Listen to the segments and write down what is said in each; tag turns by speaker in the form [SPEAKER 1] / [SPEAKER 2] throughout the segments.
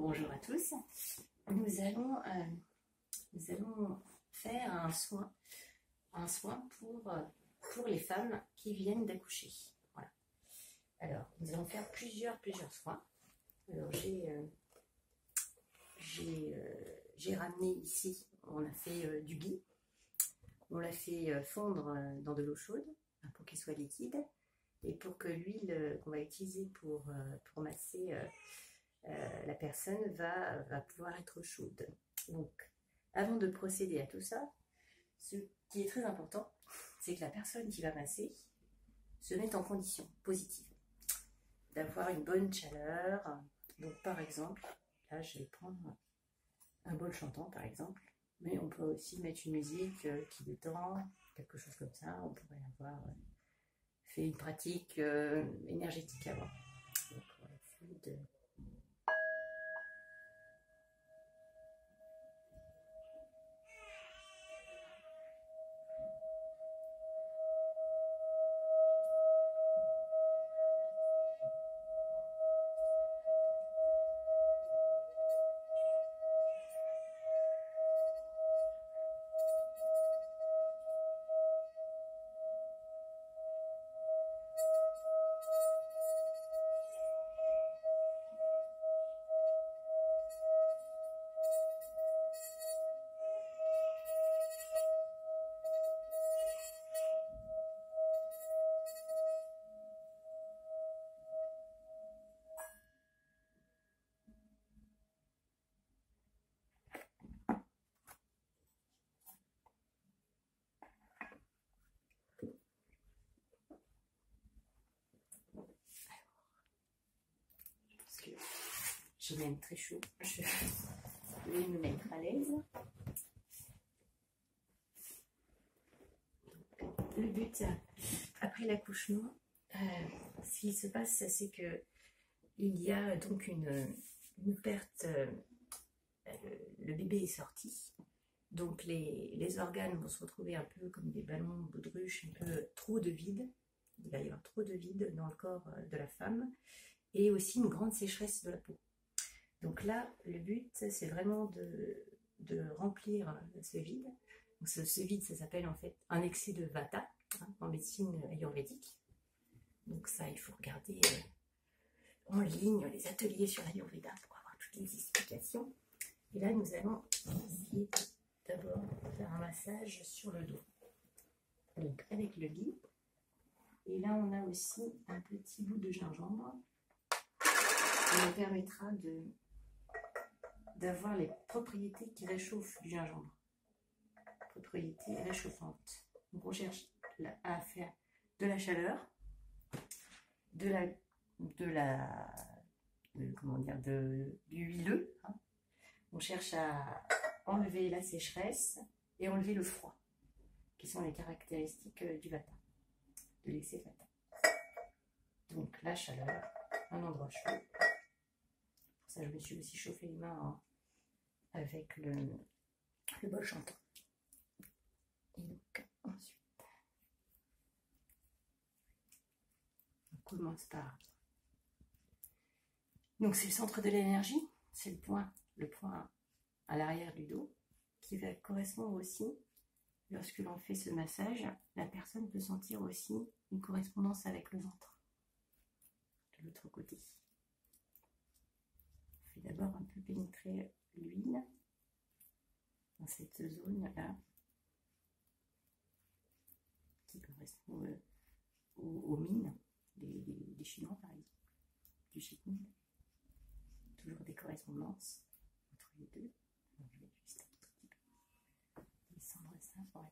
[SPEAKER 1] Bonjour à tous. Nous allons faire un soin pour les femmes qui viennent d'accoucher. Voilà. Alors, nous allons faire plusieurs soins. Alors, j'ai ramené ici, on a fait du ghee. On l'a fait fondre dans de l'eau chaude pour qu'il soit liquide et pour que l'huile qu'on va utiliser pour masser la personne va pouvoir être chaude. Donc, avant de procéder à tout ça, ce qui est très important, c'est que la personne qui va masser se mette en condition positive, d'avoir une bonne chaleur. Donc, par exemple, là, je vais prendre un bol chantant, par exemple, mais on peut aussi mettre une musique qui détend, quelque chose comme ça. On pourrait avoir fait une pratique énergétique avant. Donc, on va essayer de... J'ai même très chaud, je vais me mettre à l'aise. Le but, après l'accouchement, ce qui se passe, c'est que il y a donc une perte, le bébé est sorti, donc les organes vont se retrouver un peu comme des ballons de baudruche, un peu trop de vide. Il va y avoir trop de vide dans le corps de la femme et aussi une grande sécheresse de la peau. Donc là, le but, c'est vraiment de remplir ce vide. Donc ce vide, ça s'appelle en fait un excès de vata, en médecine ayurvédique. Donc ça, il faut regarder en ligne les ateliers sur l'ayurveda pour avoir toutes les explications. Et là, nous allons essayer d'abord faire un massage sur le dos. Donc avec le ghee. Et là, on a aussi un petit bout de gingembre qui nous permettra d'avoir les propriétés qui réchauffent du gingembre. Propriétés réchauffantes. Donc on cherche à faire de la chaleur, du huileux. On cherche à enlever la sécheresse et enlever le froid, qui sont les caractéristiques du vata, de l'excès vata. Donc la chaleur, un endroit chaud. Pour ça, je me suis aussi chauffé les mains avec le bol chantant. Et donc, ensuite, on commence par... Donc, c'est le centre de l'énergie, c'est le point à l'arrière du dos, qui va correspondre aussi, lorsque l'on fait ce massage, la personne peut sentir aussi une correspondance avec le ventre, de l'autre côté. On fait d'abord un peu pénétrer l'huile dans cette zone-là, qui correspond aux mines des Chinois, par exemple, du Qigong. Toujours des correspondances entre les deux. Donc, je vais juste un petit peu descendre ça, voilà.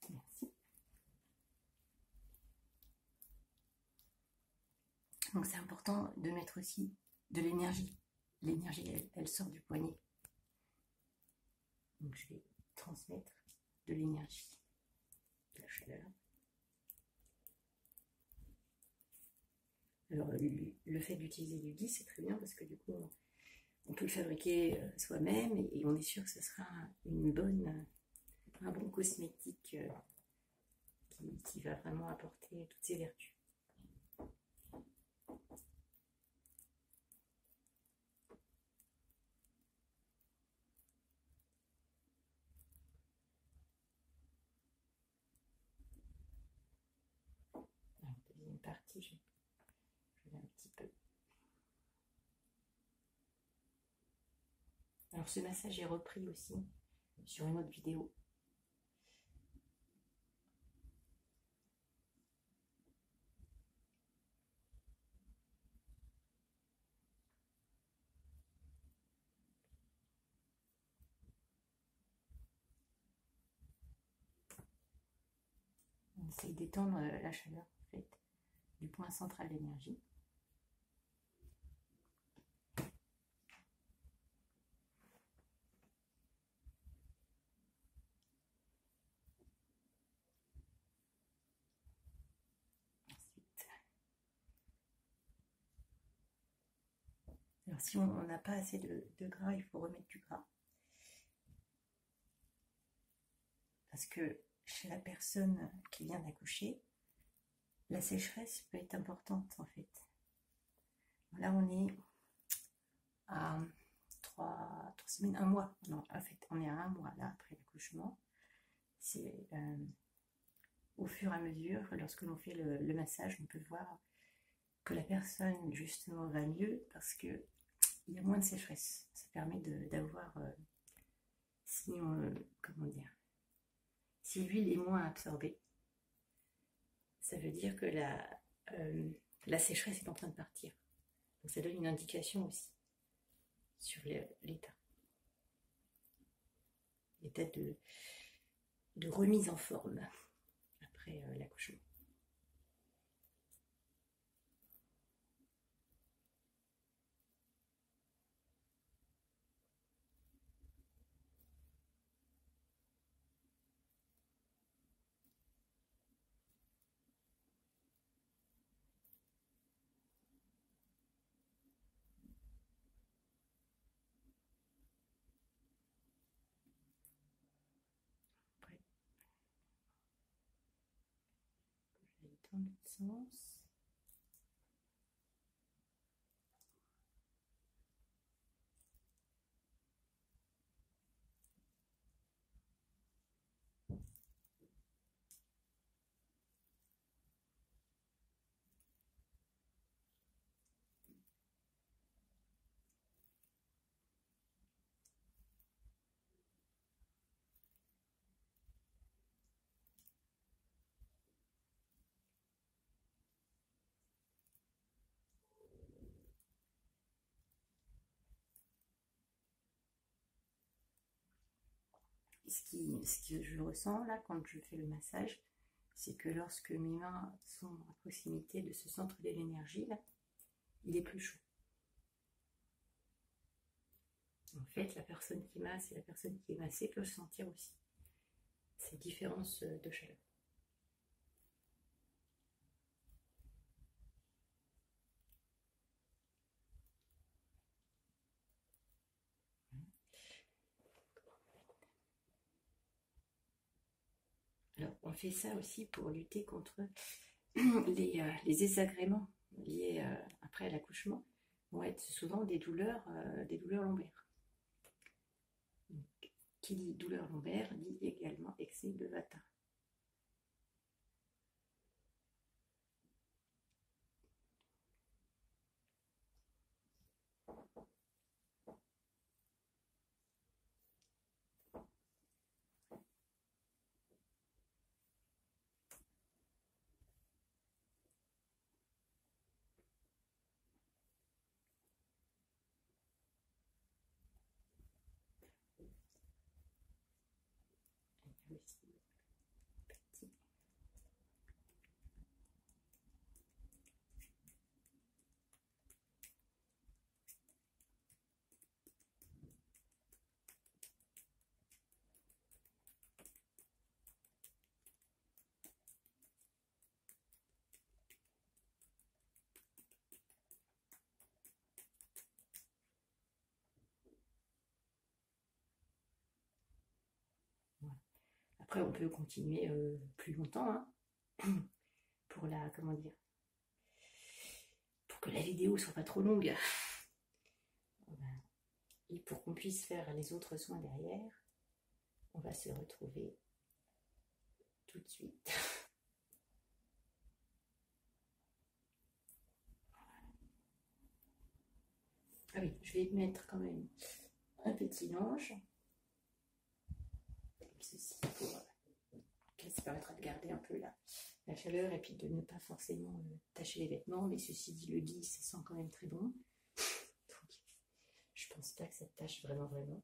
[SPEAKER 1] Merci. Donc c'est important de mettre aussi de l'énergie. L'énergie, elle sort du poignet. Donc je vais transmettre de l'énergie, de la chaleur. Alors le fait d'utiliser du ghee, c'est très bien parce que du coup on peut le fabriquer soi-même et on est sûr que ce sera un bon cosmétique qui va vraiment apporter toutes ses vertus. partie, je vais un petit peu. Alors ce massage est repris aussi sur une autre vidéo. On essaye d'étendre la chaleur en fait, du point central d'énergie. Alors si on n'a pas assez de gras, il faut remettre du gras. Parce que chez la personne qui vient d'accoucher, la sécheresse peut être importante en fait. Là on est à 3 semaines, 1 mois. Non, en fait on est à 1 mois là après l'accouchement. C'est au fur et à mesure, lorsque l'on fait le massage, on peut voir que la personne justement va mieux parce que il y a moins de sécheresse. Ça permet d'avoir, si comment dire, si l'huile est moins absorbée, ça veut dire que la sécheresse est en train de partir. Donc ça donne une indication aussi sur l'état de remise en forme après l'accouchement. Dans l'autre sens. Ce que je ressens là quand je fais le massage, c'est que lorsque mes mains sont à proximité de ce centre de l'énergie là, il est plus chaud. En fait, la personne qui masse et la personne qui est massée peut sentir aussi ces différences de chaleur. Alors, on fait ça aussi pour lutter contre les désagréments liés après l'accouchement, vont être souvent des douleurs lombaires. Donc, qui dit douleur lombaire dit également excès de vata. Après, on peut continuer plus longtemps hein, pour comment dire, pour que la vidéo soit pas trop longue et pour qu'on puisse faire les autres soins derrière. On va se retrouver tout de suite. Ah oui, je vais mettre quand même un petit linge, comme ceci, ça permettra de garder un peu la chaleur et puis de ne pas forcément tacher les vêtements, mais ceci dit, le lit, ça sent quand même très bon. Donc, je pense pas que ça tâche vraiment. Mais bon.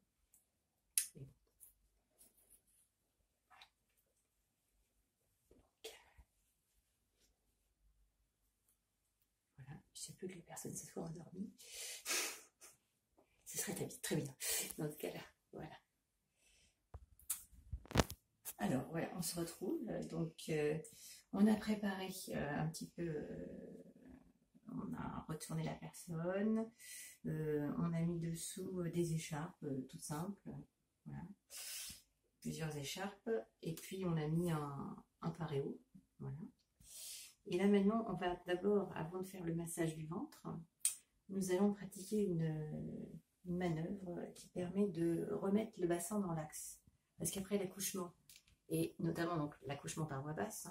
[SPEAKER 1] Voilà, il se peut que les personnes se soient endormies. Ce serait très bien. Dans ce cas-là, voilà. Alors, voilà, on se retrouve. Donc, on a préparé un petit peu, on a retourné la personne, on a mis dessous des écharpes toutes simples, voilà, plusieurs écharpes, et puis on a mis un paréo, voilà. Et là maintenant, on va d'abord, avant de faire le massage du ventre, nous allons pratiquer une manœuvre qui permet de remettre le bassin dans l'axe. Parce qu'après l'accouchement, et notamment donc l'accouchement par voie basse,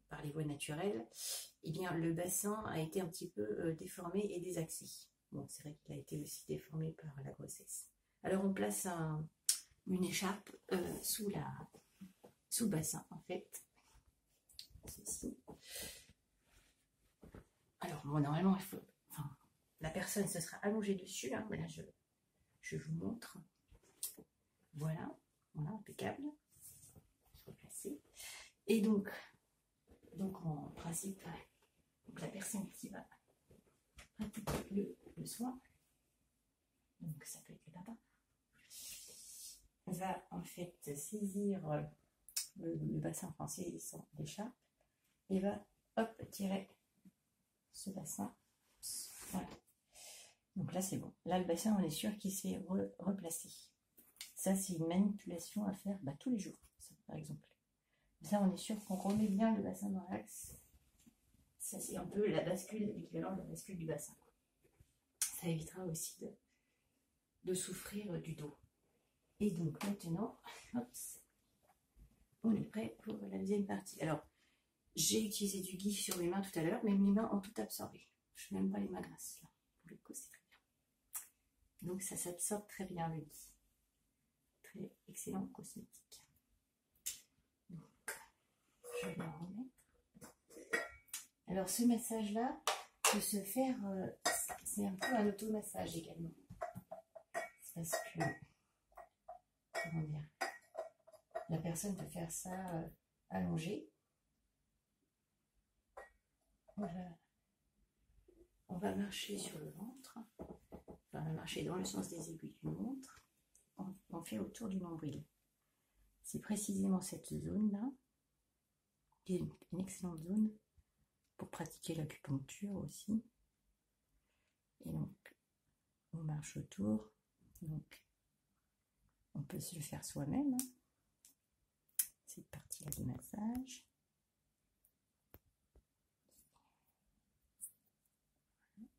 [SPEAKER 1] par les voies naturelles, eh bien le bassin a été un petit peu déformé et désaxé. Bon, c'est vrai qu'il a été aussi déformé par la grossesse. Alors on place une écharpe sous le bassin en fait. Ceci. Alors bon, normalement il faut, la personne se sera allongée dessus. Voilà, je vous montre. Voilà, impeccable. Replacer. Et donc en principe, donc la personne qui va pratiquer le soin, donc ça peut être le papa, va en fait saisir le bassin français sans l'écharpe et va tirer ce bassin. Voilà. Donc là c'est bon. Là le bassin, on est sûr qu'il s'est replacé. Ça c'est une manipulation à faire tous les jours, ça, par exemple. Ça on est sûr qu'on remet bien le bassin dans l'axe. Ça c'est un peu la bascule, l'équivalent de la bascule du bassin. Ça évitera aussi de souffrir du dos. Et donc maintenant, on est prêt pour la deuxième partie. Alors, j'ai utilisé du ghee sur mes mains tout à l'heure, mais mes mains ont tout absorbé. Je n'aime pas les mains grasses là. Pour le coup, c'est très bien. Donc ça s'absorbe très bien le ghee. Très excellent cosmétique. Donc, je vais en remettre. Alors ce massage-là peut se faire, c'est un peu un automassage également. C'est parce que, comment dire, la personne peut faire ça allongée. On va marcher sur le ventre. Enfin, on va marcher dans le sens des aiguilles du montre. On fait autour du nombril. C'est précisément cette zone-là qui est une excellente zone pour pratiquer l'acupuncture aussi. Et donc, on marche autour. Donc, on peut se le faire soi-même. Cette partie-là de massage.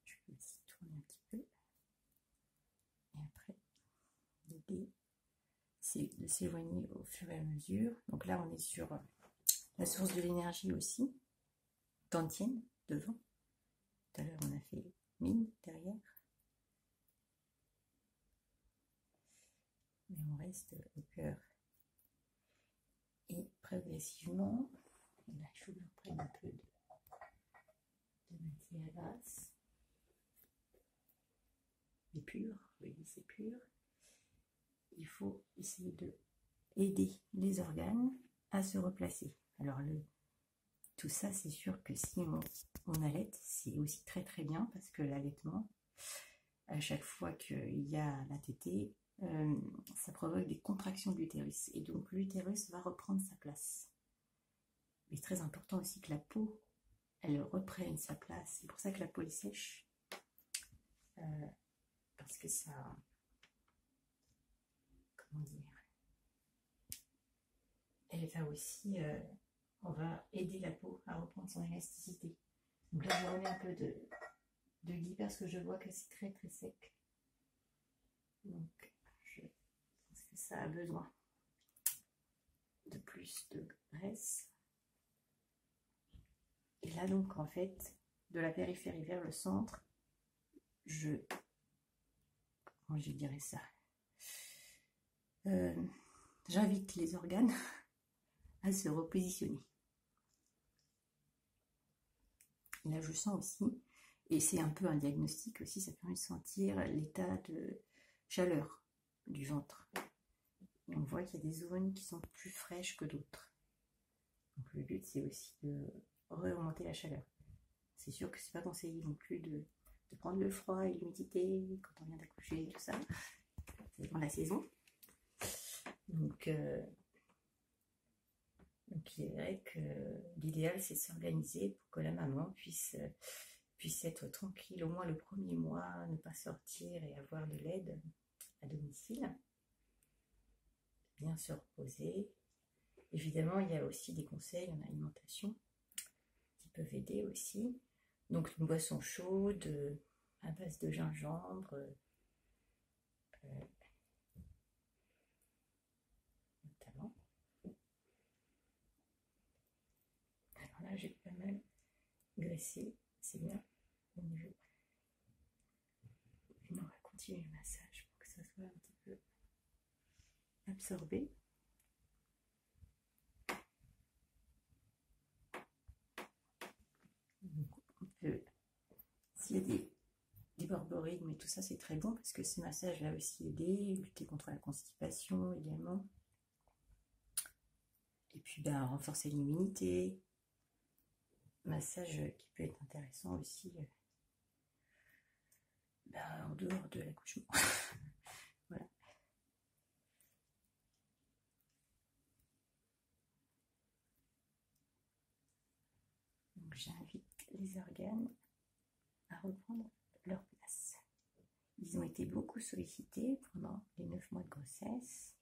[SPEAKER 1] Je peux aussi tourner un petit peu. Et après, l'idée, c'est de s'éloigner au fur et à mesure. Donc là, on est sur la source de l'énergie aussi. Dantienne, devant. Tout à l'heure, on a fait mine derrière. Mais on reste au cœur. Et progressivement, là, je vous reprenne un peu de matière grasse. C'est pur, oui, c'est pur. Il faut essayer de aider les organes à se replacer. Alors, tout ça, c'est sûr que si on allait, c'est aussi très très bien parce que l'allaitement, à chaque fois qu'il y a la tétée, ça provoque des contractions de l'utérus et donc l'utérus va reprendre sa place. Mais c'est très important aussi que la peau, elle reprenne sa place. C'est pour ça que la peau est sèche, parce que ça, comment dire, elle va aussi, on va aider la peau à reprendre son élasticité. Donc là, je remets un peu de ghee parce que je vois que c'est très très sec. Donc, je pense que ça a besoin de plus de graisse. Et là, donc, en fait, de la périphérie vers le centre, comment je dirais ça, j'invite les organes à se repositionner. Là, je sens aussi, et c'est un peu un diagnostic aussi, ça permet de sentir l'état de chaleur du ventre. Et on voit qu'il y a des zones qui sont plus fraîches que d'autres. Donc le but, c'est aussi de remonter la chaleur. C'est sûr que c'est pas conseillé non plus de prendre le froid et l'humidité quand on vient d'accoucher, tout ça. C'est dans la saison. Donc il est vrai que l'idéal, c'est de s'organiser pour que la maman puisse être tranquille au moins le premier mois, ne pas sortir et avoir de l'aide à domicile. Bien se reposer. Évidemment, il y a aussi des conseils en alimentation qui peuvent aider aussi. Donc une boisson chaude à base de gingembre, notamment. Alors là, j'ai pas mal graissé, c'est bien au niveau. Et on va continuer le massage pour que ça soit un petit peu absorbé. Donc on peut, s'il y a des borborigmes et tout ça, c'est très bon parce que ce massage va aussi aider, lutter contre la constipation également. Et puis renforcer l'immunité. Massage qui peut être intéressant aussi en dehors de l'accouchement. Voilà. Donc j'invite les organes à reprendre leur place. Ils ont été beaucoup sollicités pendant les 9 mois de grossesse.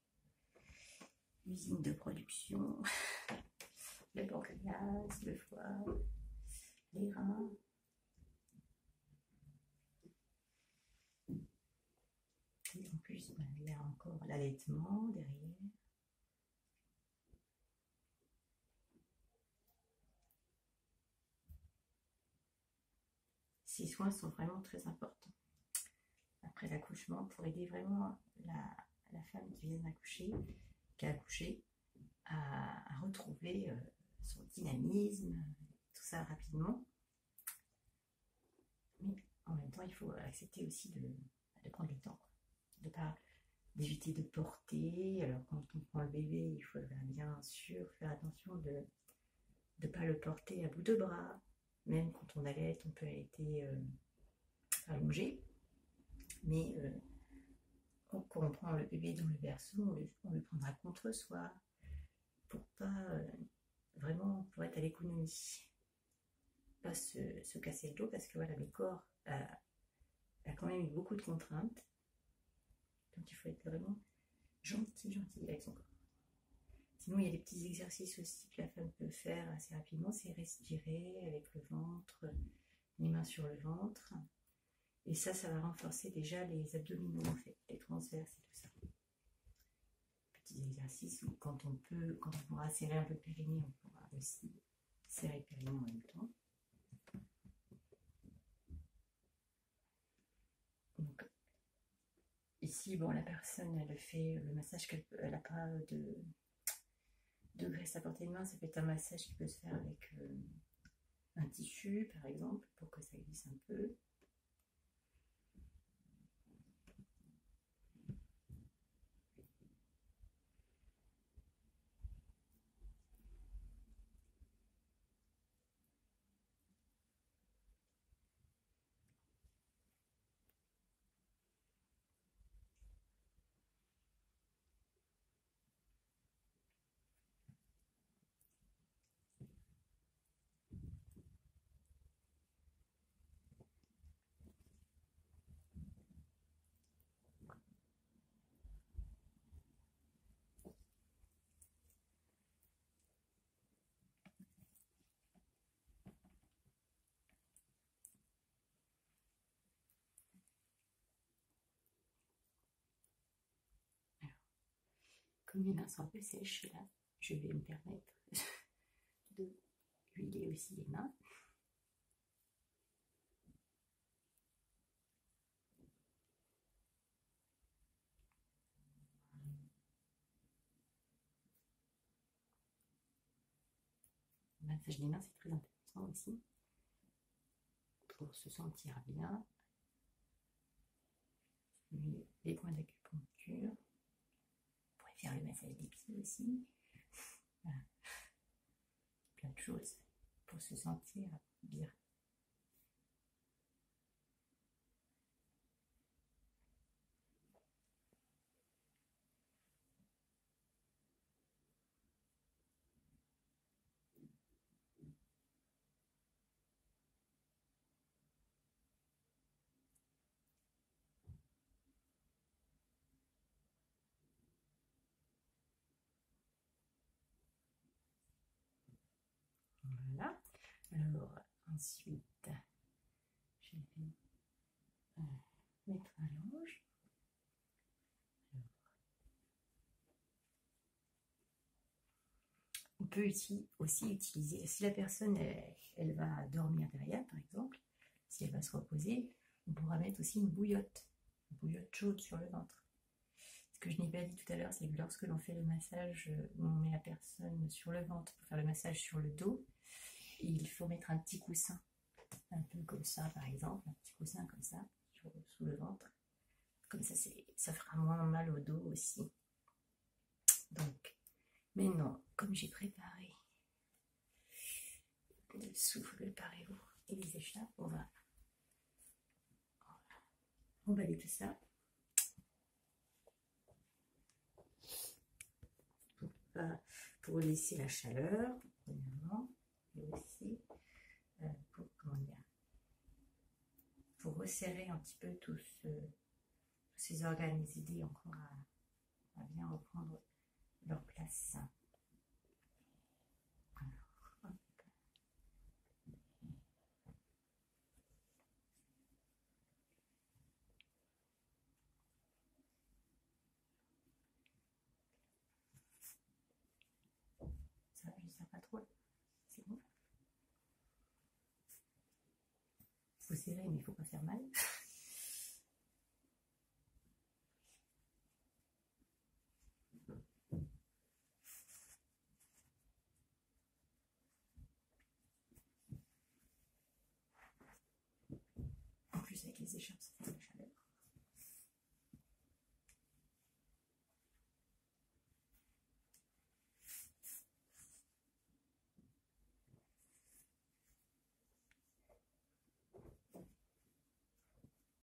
[SPEAKER 1] Usine de production, le pancréas, le foie, les reins. Et en plus, il y a encore l'allaitement derrière. Ces soins sont vraiment très importants après l'accouchement pour aider vraiment la femme qui vient d'accoucher, qui a accouché, à retrouver son dynamisme, tout ça rapidement. Mais en même temps, il faut accepter aussi de prendre le temps, d'éviter de porter. Alors quand on prend le bébé, il faudra bien sûr faire attention de ne pas le porter à bout de bras. Même quand on allait, on peut allaiter allongé. Mais quand on prend le bébé dans le berceau, on le prendra contre soi pour pas vraiment pour être à l'économie. Pas se casser le dos parce que voilà, le corps a quand même eu beaucoup de contraintes. Donc il faut être vraiment gentil avec son corps. Sinon, il y a des petits exercices aussi que la femme peut faire assez rapidement, c'est respirer avec le ventre, les mains sur le ventre. Et ça va renforcer déjà les abdominaux, en fait, les transverses et tout ça. Petits exercices où quand on pourra serrer un peu le périnée, on pourra aussi serrer le périnée en même temps. Donc, ici, la personne, elle fait le massage elle n'a pas de graisse à portée de main. Ça peut être un massage qui peut se faire avec un tissu, par exemple, pour que ça glisse un peu. Comme les mains sont un peu sèches là, je vais me permettre de huiler aussi les mains. massage des mains, c'est très intéressant aussi pour se sentir bien. Les points d'acupuncture. On pourrait faire le massage des pieds aussi. Voilà. Plein de choses pour se sentir bien. Voilà. Alors, ensuite, je vais mettre un linge. On peut aussi utiliser, si la personne elle va dormir derrière, par exemple, si elle va se reposer, on pourra mettre aussi une bouillotte chaude sur le ventre. Ce que je n'ai pas dit tout à l'heure, c'est que lorsque l'on fait le massage, on met la personne sur le ventre pour faire le massage sur le dos, il faut mettre un petit coussin, un peu comme ça par exemple, un petit coussin comme ça, sous le ventre. Comme ça, ça fera moins mal au dos aussi. Donc, maintenant, comme j'ai préparé le souffle, le parez-vous et les écharpes, on va emballer tout ça. Pour laisser la chaleur, premièrement, et aussi pour resserrer un petit peu tous ces organes, les aider encore à bien reprendre leur place. Alors, ça va, je ne sers pas trop. C'est bon. Il faut serrer, mais il ne faut pas faire mal. En plus, avec les écharpes, ça fait